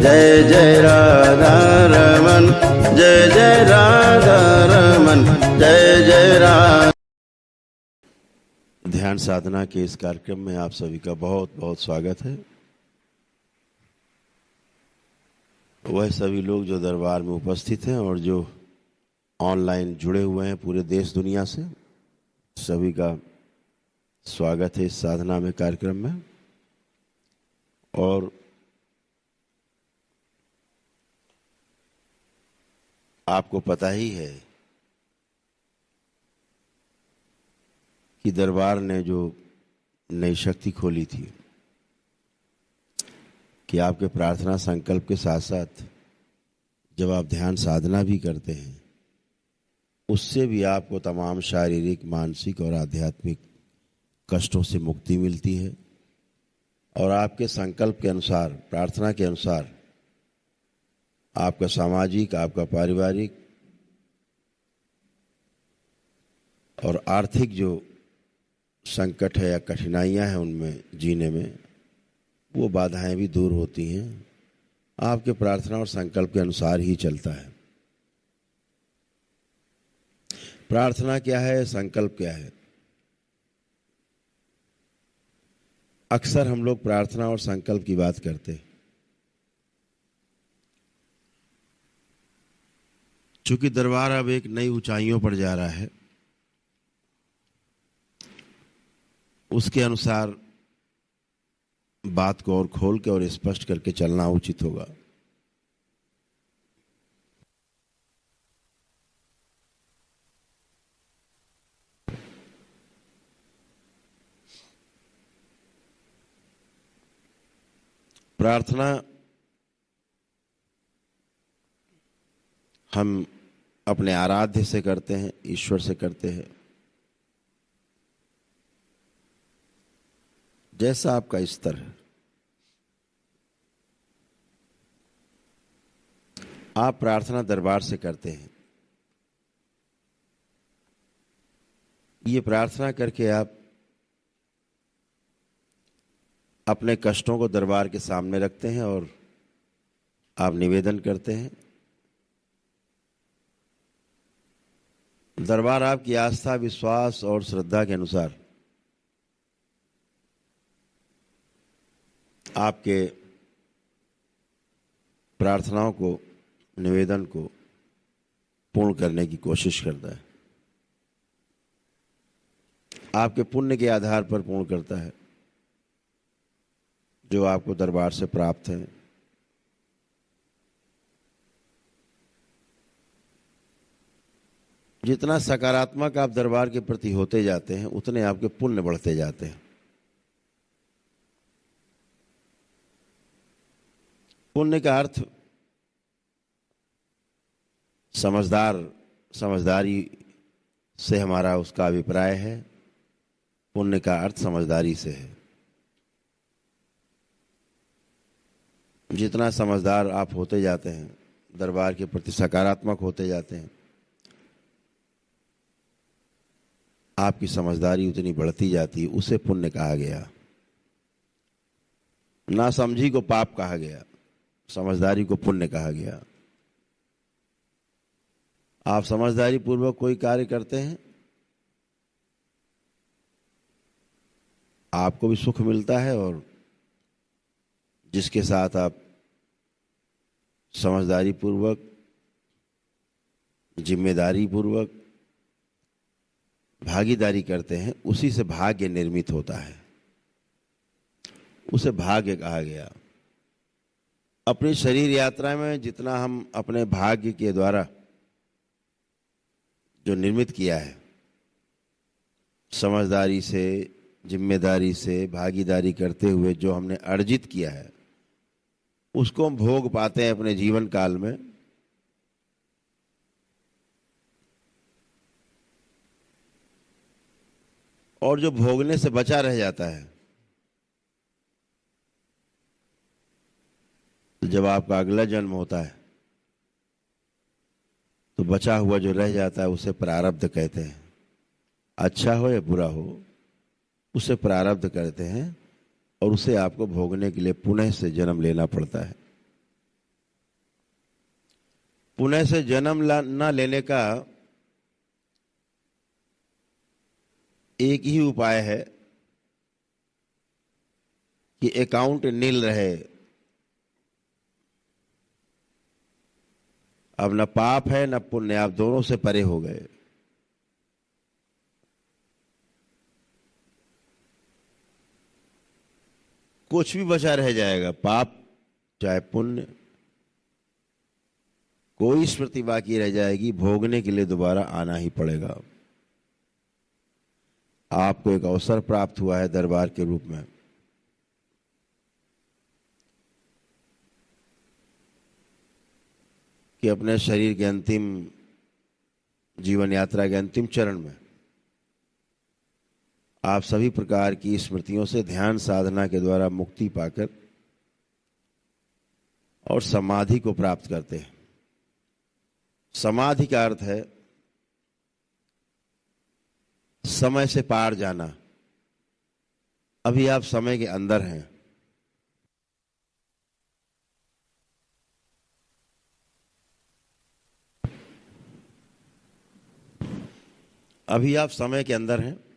जय जय राधा रमन, जय जय राधा रमन, जय जय राधा। ध्यान साधना के इस कार्यक्रम में आप सभी का बहुत बहुत स्वागत है। वह सभी लोग जो दरबार में उपस्थित हैं और जो ऑनलाइन जुड़े हुए हैं पूरे देश दुनिया से, सभी का स्वागत है इस साधना में कार्यक्रम में। और आपको पता ही है कि दरबार ने जो नई शक्ति खोली थी कि आपके प्रार्थना संकल्प के साथ साथ जब आप ध्यान साधना भी करते हैं उससे भी आपको तमाम शारीरिक, मानसिक और आध्यात्मिक कष्टों से मुक्ति मिलती है। और आपके संकल्प के अनुसार, प्रार्थना के अनुसार आपका सामाजिक, आपका पारिवारिक और आर्थिक जो संकट है या कठिनाइयां हैं उनमें जीने में, वो बाधाएं भी दूर होती हैं। आपके प्रार्थना और संकल्प के अनुसार ही चलता है। प्रार्थना क्या है, संकल्प क्या है? अक्सर हम लोग प्रार्थना और संकल्प की बात करते हैं। चूंकि दरबार अब एक नई ऊंचाइयों पर जा रहा है, उसके अनुसार बात को और खोल के और स्पष्ट करके चलना उचित होगा। प्रार्थना हम अपने आराध्य से करते हैं, ईश्वर से करते हैं। जैसा आपका स्तर है, आप प्रार्थना दरबार से करते हैं। ये प्रार्थना करके आप अपने कष्टों को दरबार के सामने रखते हैं और आप निवेदन करते हैं। दरबार आपकी आस्था, विश्वास और श्रद्धा के अनुसार आपके प्रार्थनाओं को, निवेदन को पूर्ण करने की कोशिश करता है। आपके पुण्य के आधार पर पूर्ण करता है जो आपको दरबार से प्राप्त है। जितना सकारात्मक आप दरबार के प्रति होते जाते हैं उतने आपके पुण्य बढ़ते जाते हैं। पुण्य का अर्थ समझदारी से हमारा उसका अभिप्राय है। पुण्य का अर्थ समझदारी से है। जितना समझदार आप होते जाते हैं, दरबार के प्रति सकारात्मक होते जाते हैं, आपकी समझदारी उतनी बढ़ती जाती है। उसे पुण्य कहा गया। नासमझी को पाप कहा गया, समझदारी को पुण्य कहा गया। आप समझदारी पूर्वक कोई कार्य करते हैं, आपको भी सुख मिलता है और जिसके साथ आप समझदारी पूर्वक, जिम्मेदारी पूर्वक भागीदारी करते हैं, उसी से भाग्य निर्मित होता है। उसे भाग्य कहा गया। अपनी शरीर यात्रा में जितना हम अपने भाग्य के द्वारा जो निर्मित किया है, समझदारी से, जिम्मेदारी से भागीदारी करते हुए जो हमने अर्जित किया है, उसको हम भोग पाते हैं अपने जीवन काल में। और जो भोगने से बचा रह जाता है, तो जब आपका अगला जन्म होता है तो बचा हुआ जो रह जाता है उसे प्रारब्ध कहते हैं। अच्छा हो या बुरा हो, उसे प्रारब्ध कहते हैं और उसे आपको भोगने के लिए पुनः से जन्म लेना पड़ता है। पुनः से जन्म न लेने का एक ही उपाय है कि अकाउंट नील रहे। अब न पाप है न पुण्य, आप दोनों से परे हो गए। कुछ भी बचा रह जाएगा, पाप चाहे पुण्य, कोई स्मृति बाकी रह जाएगी। भोगने के लिए दोबारा आना ही पड़ेगा। आपको एक अवसर प्राप्त हुआ है दरबार के रूप में। कि अपने शरीर के अंतिम जीवन यात्रा के अंतिम चरण में आप सभी प्रकार की स्मृतियों से ध्यान साधना के द्वारा मुक्ति पाकर और समाधि को प्राप्त करते हैं। समाधि का अर्थ है समय से पार जाना। अभी आप समय के अंदर हैं। अभी आप समय के अंदर हैं।